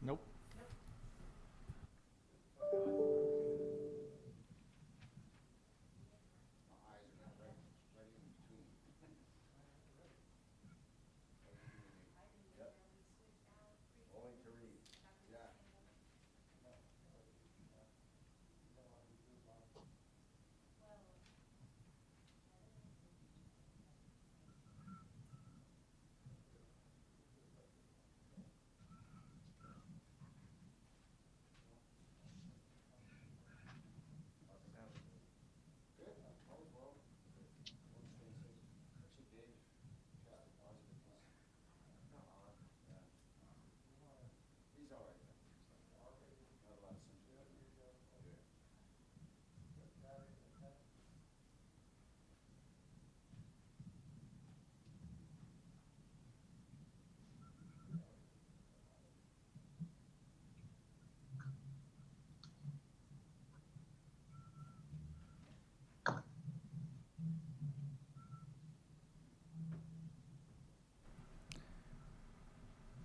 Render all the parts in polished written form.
Nope.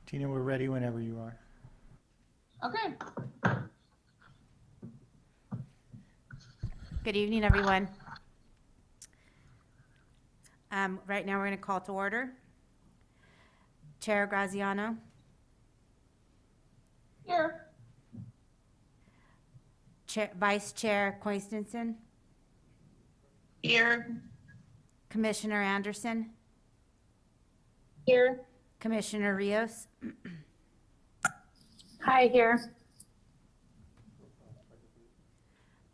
Tina, we're ready whenever you are. Okay. Good evening, everyone. Right now, we're going to call to order. Chair Graziano, Here. Vice Chair Koistensen, Here. Commissioner Anderson, Here. Commissioner Rios, Hi, here.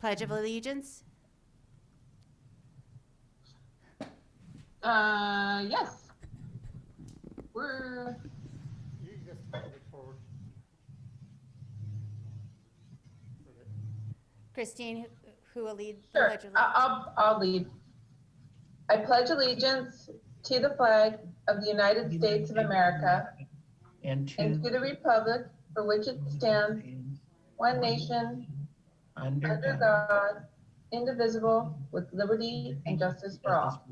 Pledge of Allegiance. Yes. We're. You just move it forward. Christine, who will lead the Sure. Pledge of Allegiance? I'll lead. I pledge allegiance to the flag of the United States of America and and to the republic for which it stands, one nation, under God, indivisible, with liberty and justice for all.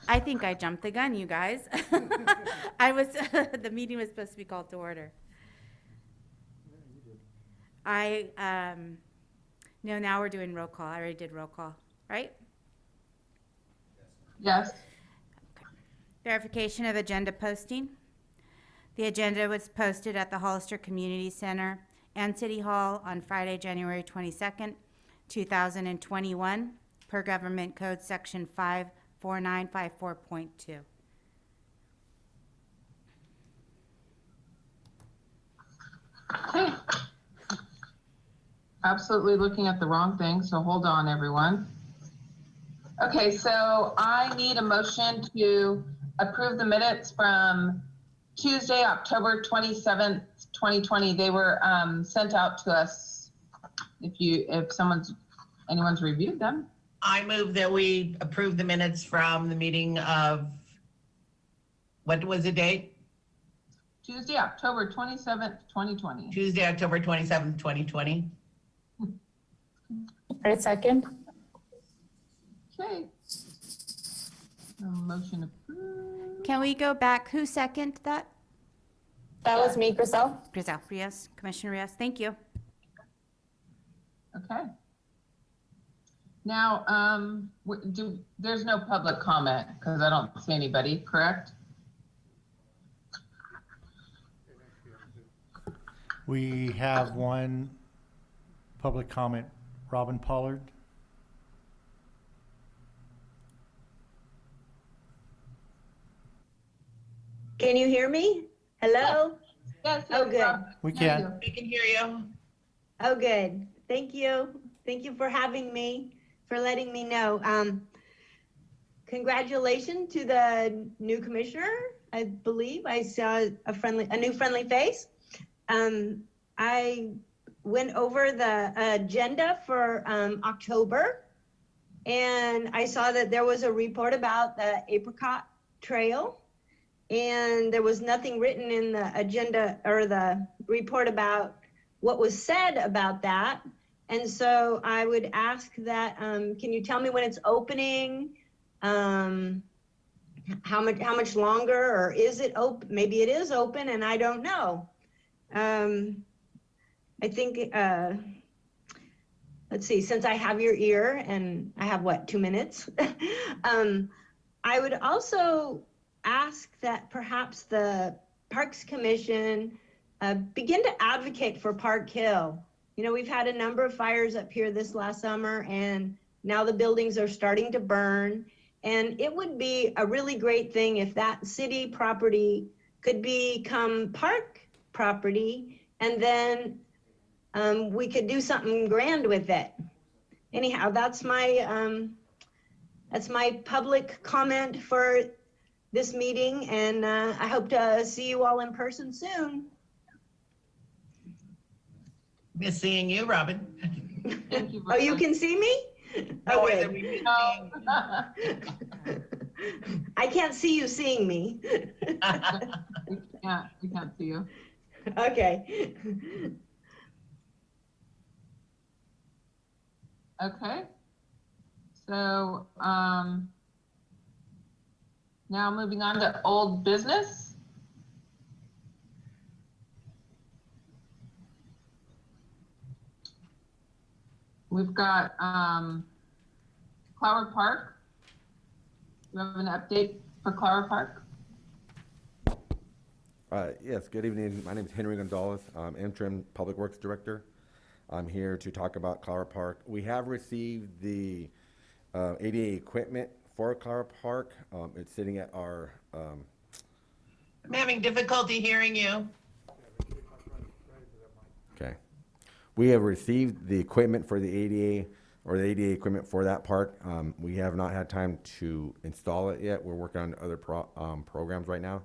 I think I jumped the gun, you guys. The meeting was supposed to be called to order. No, now we're doing roll call. I already did roll call, right? Yes. Verification of agenda posting. The agenda was posted at the Hollister Community Center and City Hall on Friday, January 22nd, 2021, per Government Code Section 54954.2. Okay. Absolutely looking at the wrong thing, so hold on, everyone. Okay, so I need a motion to approve the minutes from Tuesday, October 27th, 2020. They were sent out to us. If anyone's reviewed them. I move that we approve the minutes from the meeting of, what was the date? Tuesday, October 27th, 2020. Tuesday, October 27th, 2020. Right, second. Okay. Motion approved. Can we go back? Who seconded that? That was me, Grisel. Grisel, Rios, Commissioner Rios, thank you. Okay. Now, there's no public comment because I don't see anybody, correct? We have one public comment. Robin Pollard. Can you hear me? Hello? Yes. Oh, good. We can. We can hear you. Oh, good. Thank you. Thank you for having me, for letting me know. Congratulations to the new commissioner. I believe I saw a new friendly face. I went over the agenda for October, and I saw that there was a report about the Apricot Trail, and there was nothing written in the agenda or the report about what was said about that. And so I would ask that, can you tell me when it's opening? how much longer, or is it open? Maybe it is open and I don't know. I think, let's see, since I have your ear and I have what, 2 minutes? I would also ask that perhaps the Parks Commission begin to advocate for Park Hill. You know, we've had a number of fires up here this last summer, and now the buildings are starting to burn. And it would be a really great thing if that city property could become park property, and then we could do something grand with it. Anyhow, that's my public comment for this meeting, and I hope to see you all in person soon. Miss seeing you, Robin. Thank you. Oh, you can see me? No, Okay. that we miss No. seeing I can't see you seeing me. Yeah, we can't see you. Okay. Okay. So, now moving on to old business. We've got, Flower Park. Do you have an update for Flower Park? Yes, good evening. My name is Henry Gonzalez. I'm interim Public Works Director. I'm here to talk about Clara Park. We have received the ADA equipment for Clara Park. It's sitting at our, I'm having difficulty hearing you. okay. We have received the equipment for the ADA, or the ADA equipment for that park. We have not had time to install it yet. We're working on other programs right now.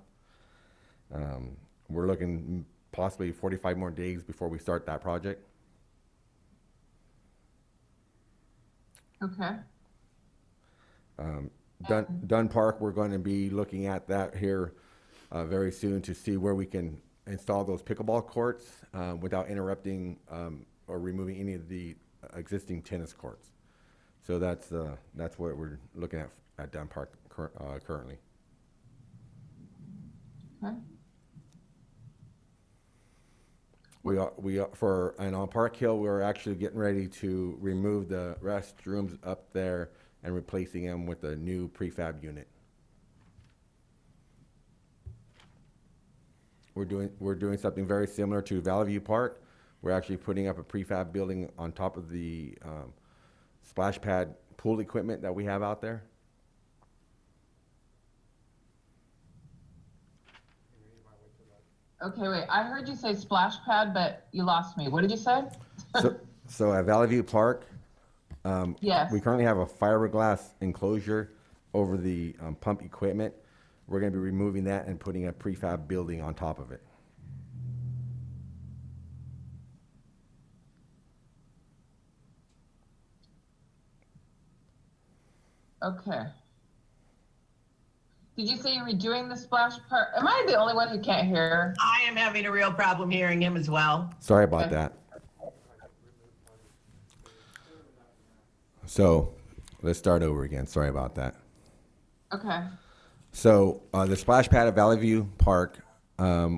We're looking possibly 45 more days before we start that project. Okay. Dunn Park, we're going to be looking at that here very soon to see where we can install those pickleball courts without interrupting or removing any of the existing tennis courts. So that's what we're looking at Dunn Park currently. Okay. And on Park Hill, we're actually getting ready to remove the restrooms up there and replacing them with a new prefab unit. We're doing something very similar to Valley View Park. We're actually putting up a prefab building on top of the splash pad pool equipment that we have out there. Okay, wait, I heard you say splash pad, but you lost me. What did you say? So at Valley View Park, Yes. we currently have a fiberglass enclosure over the pump equipment. We're going to be removing that and putting a prefab building on top of it. Okay. Did you say you were doing the splash part? Am I the only one who can't hear? I am having a real problem hearing him as well. Sorry about Okay. that. So let's start over again. Sorry about that. Okay. So the splash pad at Valley View Park,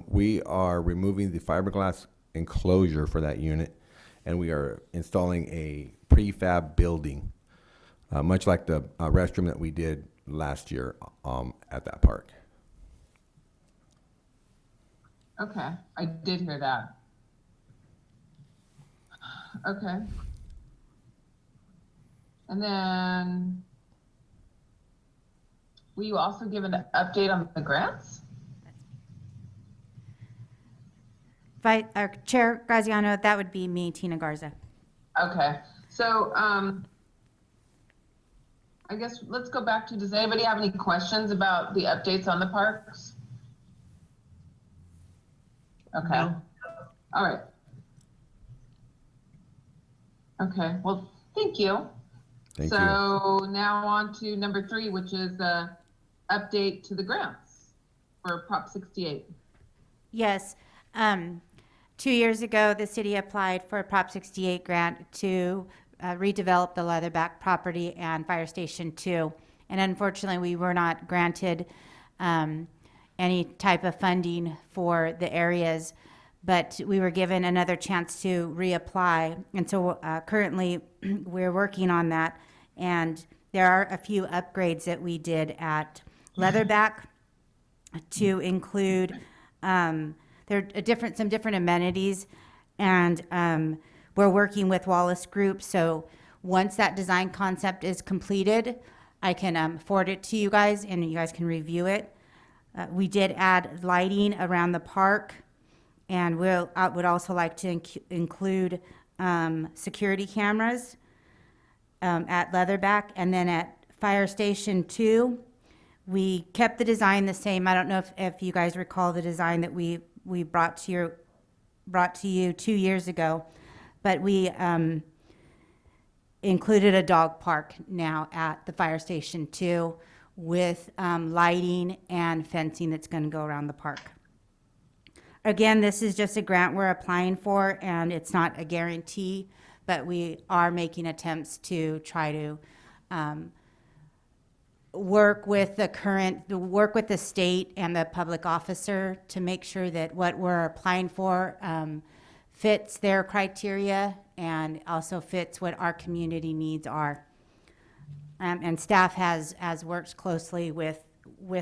we are removing the fiberglass enclosure for that unit, and we are installing a prefab building, much like the restroom that we did last year at that park. Okay, I did hear that. Okay. And then, will you also give an update on the grants? Chair Graziano, that would be me, Tina Garza. Okay, so, I guess let's go back to, does anybody have any questions about the updates on the parks? Okay, No. all right. Okay, well, thank you. Thank you. So now on to number 3, which is the update to the grants for Prop 68. Yes. 2 years ago, the city applied for a Prop 68 grant to redevelop the Leatherback property and Fire Station 2 And unfortunately, we were not granted any type of funding for the areas, but we were given another chance to reapply. And so currently, we're working on that. And there are a few upgrades that we did at Leatherback to include there are some different amenities, and we're working with Wallace Group. So once that design concept is completed, I can forward it to you guys, and you guys can review it. We did add lighting around the park, and I would also like to include security cameras at Leatherback, and then at Fire Station 2. We kept the design the same. I don't know if you guys recall the design that we brought to you 2 years ago, but we included a dog park now at the Fire Station 2 with lighting and fencing that's going to go around the park. Again, this is just a grant we're applying for, and it's not a guarantee, but we are making attempts to try to work with the state and the public officer to make sure that what we're applying for fits their criteria and also fits what our community needs are. And staff has worked closely with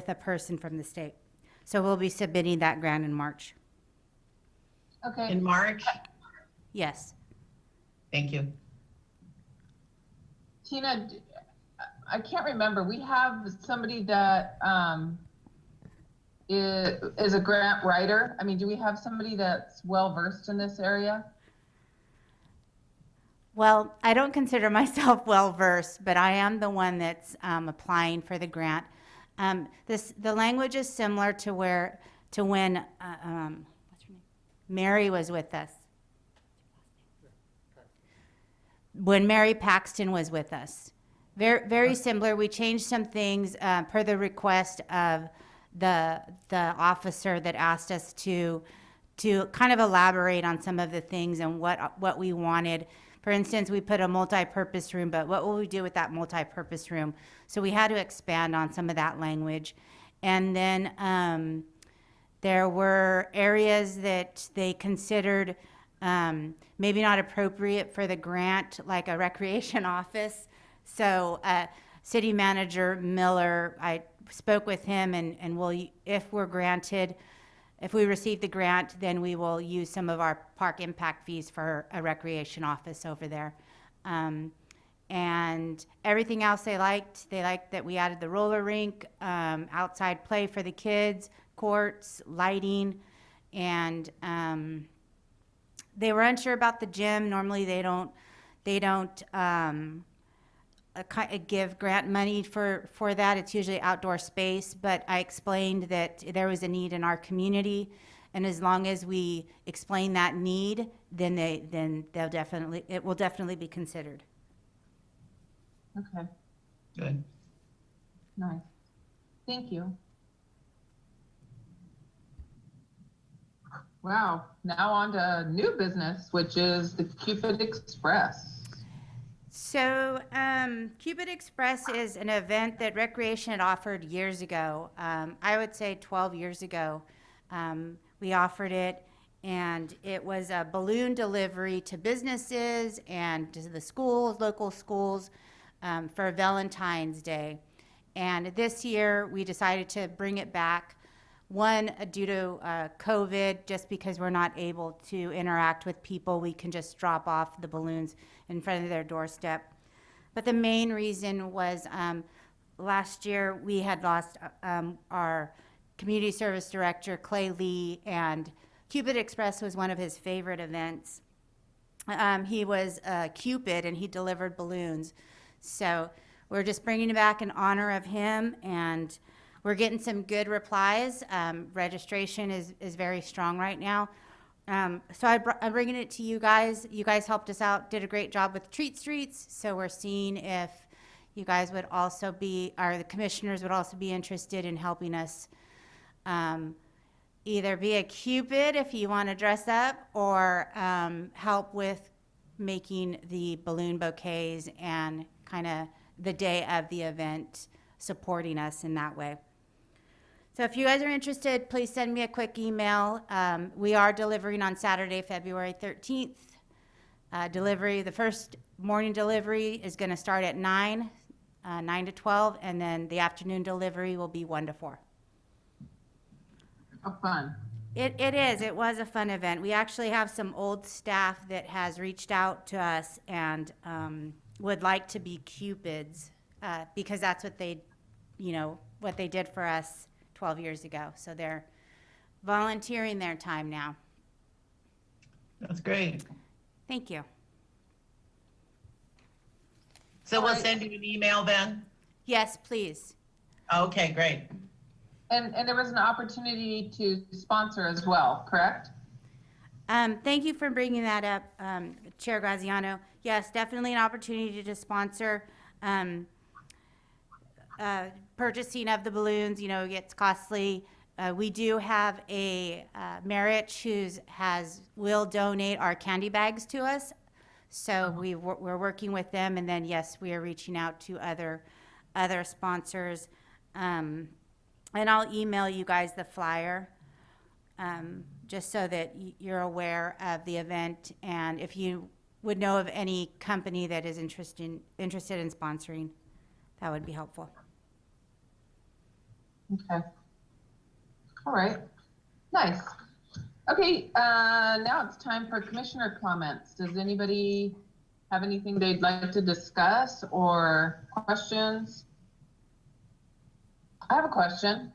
a person from the state. So we'll be submitting that grant in March. Okay. In March? Yes. Thank you. Tina, I can't remember. We have somebody that is a grant writer. I mean, do we have somebody that's well-versed in this area? Well, I don't consider myself well-versed, but I am the one that's applying for the grant. The language is similar to when what's her name? Mary was with us. When Mary Paxton was with us. Very, very similar. We changed some things per the request of the officer that asked us to kind of elaborate on some of the things and what we wanted. For instance, we put a multi-purpose room, but what will we do with that multi-purpose room? So we had to expand on some of that language. And then there were areas that they considered maybe not appropriate for the grant, like a recreation office. So City Manager Miller, I spoke with him, and if we receive the grant, then we will use some of our park impact fees for a recreation office over there. And everything else they liked that we added the roller rink, outside play for the kids, courts, lighting, and they were unsure about the gym. Normally they don't give grant money for that. It's usually outdoor space, but I explained that there was a need in our community, and as long as we explain that need, then it will definitely be considered. Okay, Good. nice. Thank you. Wow, now on to new business, which is the Cupid Express. So Cupid Express is an event that Recreation had offered years ago. I would say 12 years ago. We offered it, and it was a balloon delivery to businesses and to the schools, local schools, for Valentine's Day. And this year we decided to bring it back. One, due to COVID, just because we're not able to interact with people, we can just drop off the balloons in front of their doorstep. But the main reason was last year we had lost our community service director, Clay Lee, and Cupid Express was one of his favorite events. He was Cupid, and he delivered balloons. So we're just bringing it back in honor of him, and we're getting some good replies. Registration is very strong right now. So I'm bringing it to you guys. You guys helped us out, did a great job with Treat Streets. So we're seeing if you guys would also the commissioners would also be interested in helping us either be a Cupid if you want to dress up, or help with making the balloon bouquets and kind of the day of the event supporting us in that way. So if you guys are interested, please send me a quick email. We are delivering on Saturday, February 13th. The first morning delivery is going to start at 9 to 12, and then the afternoon delivery will be 1 to 4. How fun. It is. It was a fun event. We actually have some old staff that has reached out to us and would like to be Cupids because that's what they did for us 12 years ago. So they're volunteering their time now. That's great. Thank you. So we'll send you an email then? Yes, please. Okay, great. And there was an opportunity to sponsor as well, correct? Thank you for bringing that up, Chair Graziano. Yes, definitely an opportunity to sponsor. Purchasing of the balloons, gets costly. We do have a Marich will donate our candy bags to us. So we're working with them, and then yes, we are reaching out to other sponsors. And I'll email you guys the flyer, just so that you're aware of the event, and if you would know of any company that is interested in sponsoring, that would be helpful. Okay. All right. Nice. Okay, now it's time for commissioner comments. Does anybody have anything they'd like to discuss or questions? I have a question.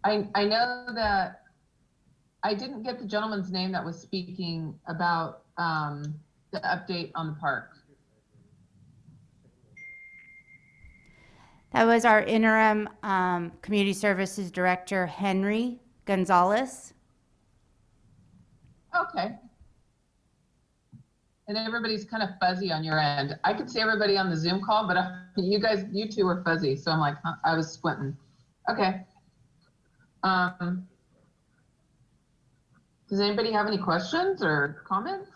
I know that I didn't get the gentleman's name that was speaking about the update on the park. That was our interim community services director, Henry Gonzalez. Okay. And everybody's kind of fuzzy on your end. I could see everybody on the Zoom call, but you two were fuzzy. So I'm like, huh, I was squinting. Okay. Does anybody have any questions or comments?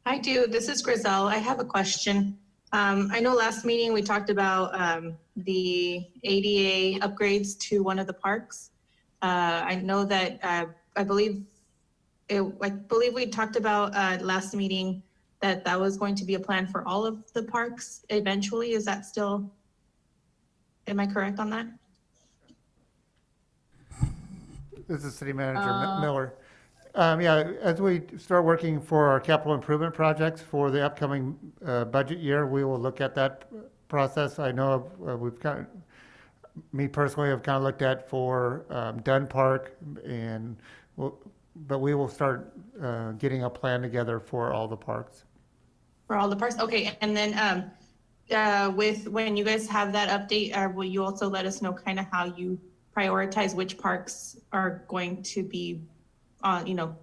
I do. This is Griselle. I have a question. I know last meeting we talked about the ADA upgrades to one of the parks. I know that I believe we talked about last meeting that was going to be a plan for all of the parks eventually. Is that still, am I correct on that? This is City Manager Miller. Yeah, as we start working for our capital improvement projects for the upcoming budget year, we will look at that process. I know me personally have kind of looked at for Dunn Park, but we will start getting a plan together for all the parks. For all the parks? Okay, and then with when you guys have that update, will you also let us know kind of how you prioritize which parks are going to be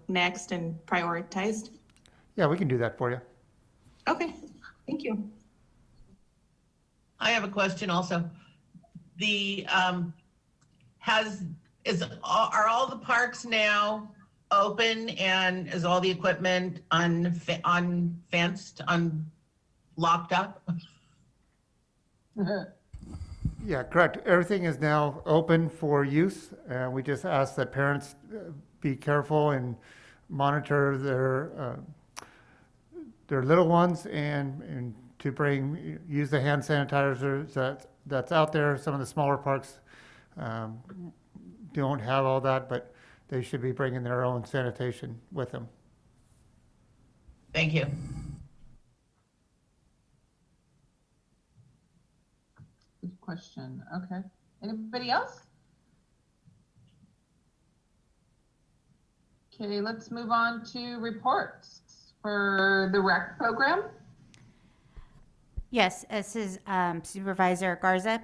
next and prioritized? Yeah, we can do that for you. Okay, thank you. I have a question also. Are all the parks now open, and is all the equipment unfenced, locked up? Yeah, correct. Everything is now open for use. We just ask that parents be careful and monitor their little ones and to use the hand sanitizers that's out there. Some of the smaller parks don't have all that, but they should be bringing their own sanitation with them. Thank you. Good question. Okay. Anybody else? Okay, let's move on to reports for the rec program. Yes, this is Supervisor Garza.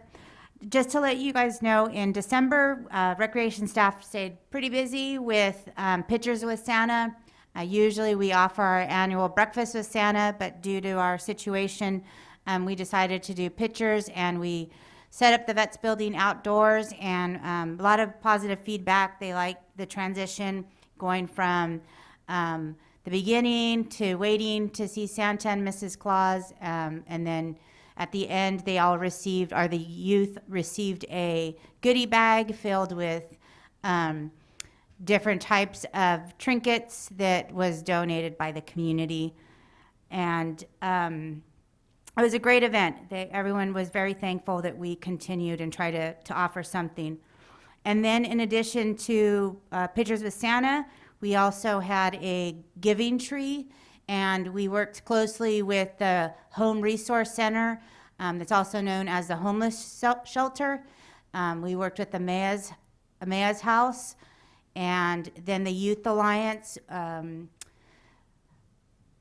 Just to let you guys know, in December, recreation staff stayed pretty busy with Pictures with Santa. Usually we offer our annual breakfast with Santa, but due to our situation, we decided to do pictures, and we set up the Vets building outdoors, and a lot of positive feedback. They liked the transition going from the beginning to waiting to see Santa and Mrs. Claus, and then At the end, they all received, or the youth received a goodie bag filled with different types of trinkets that was donated by the community. And it was a great event. Everyone was very thankful that we continued and tried to offer something. And then in addition to Pictures with Santa, we also had a giving tree, and we worked closely with the Home Resource Center, that's also known as the Homeless Shelter. We worked with the Emmaus House, and then the Youth Alliance,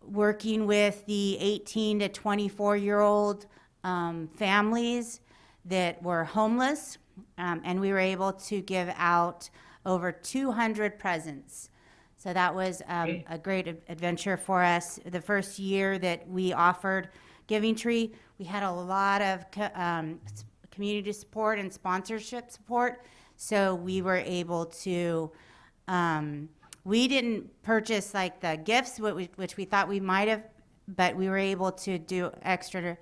working with the 18 to 24-year-old families that were homeless, and we were able to give out over 200 presents. So that was a great adventure for us. The first year that we offered Giving Tree, we had a lot of community support and sponsorship support. So we were able to, we didn't purchase like the gifts, which we thought we might have, but we were able to do extra,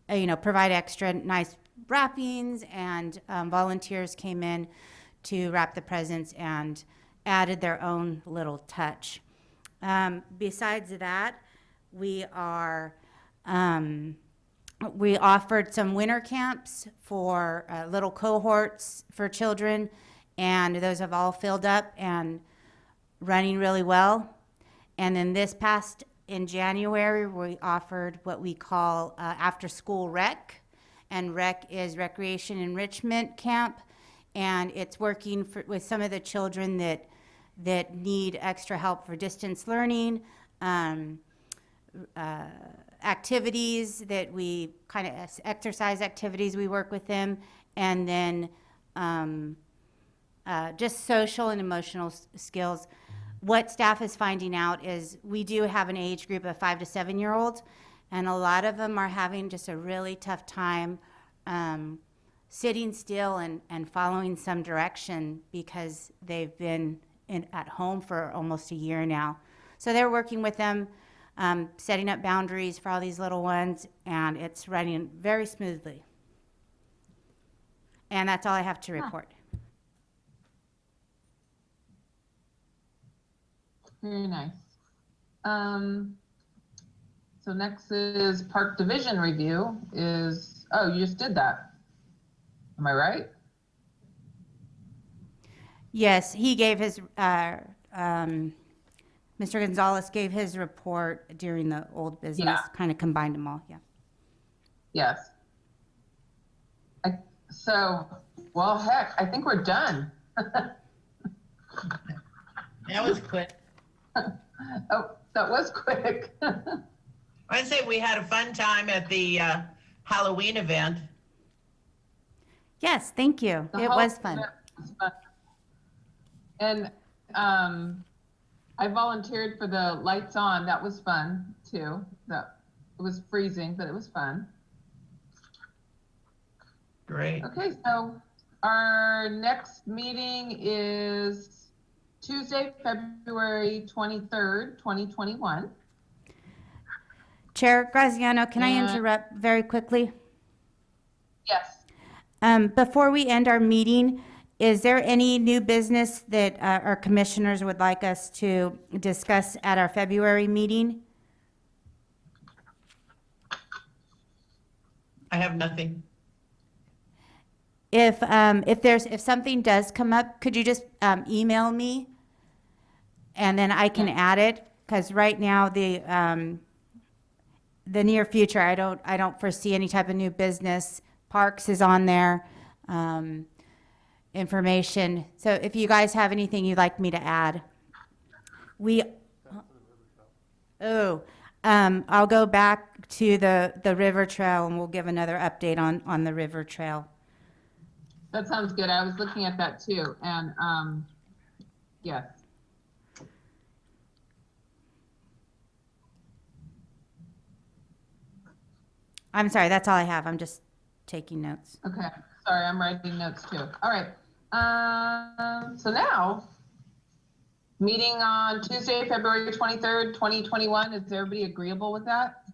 provide extra nice wrappings, and volunteers came in to wrap the presents and added their own little touch. Besides that, we offered some winter camps for little cohorts for children, and those have all filled up and running really well. And then in January, we offered what we call after school rec, and rec is recreation enrichment camp, and it's working with some of the children that need extra help for distance learning, activities that we kind of exercise activities we work with them, and then just social and emotional skills. What staff is finding out is we do have an age group of 5 to 7-year-olds, and a lot of them are having just a really tough time sitting still and following some direction because they've been at home for almost a year now. So they're working with them, setting up boundaries for all these little ones, and it's running very smoothly. And that's all I have to report. Very nice. So next is Park Division review you just did that. Am I right? Yes, he gave his, Mr. Gonzalez gave his report during the old business, Yeah. kind of combined them all, yeah. Yes. Well, heck, I think we're done. That was quick. Oh, that was quick. I'd say we had a fun time at the Halloween event. Yes, thank you. The It whole was fun. event was fun. And I volunteered for the lights on. That was fun too. It was freezing, but it was fun. Great. Okay, so our next meeting is Tuesday, February 23rd, 2021. Chair Graziano, can I And- interrupt very quickly? Yes. Before we end our meeting, is there any new business that our commissioners would like us to discuss at our February meeting? I have nothing. If something does come up, could you just email me, and then I can add it? Because right now the near future, I don't foresee any type of new business. Parks is on there, information. So if you guys have anything you'd like me to add, I'll go back to the river trail, and we'll give another update on the river trail. That sounds good. I was looking at that too. And yes. I'm sorry, that's all I have. I'm just taking notes. Okay. Sorry, I'm writing notes too. All right. So now, meeting on Tuesday, February 23rd, 2021. Is everybody agreeable with that?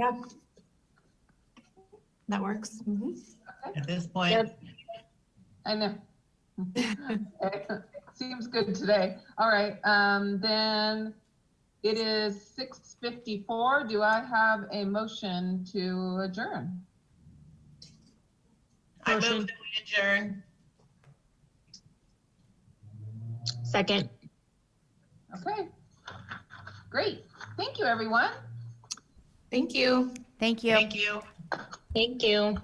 Yeah. That works. Mhm. At this point, Yep. I know. Seems good today. All right, then it is 6:54. Do I have a motion to adjourn? I move that we adjourn. Second. Okay. Great. Thank you, everyone. Thank you. Thank you. Thank you. Thank you.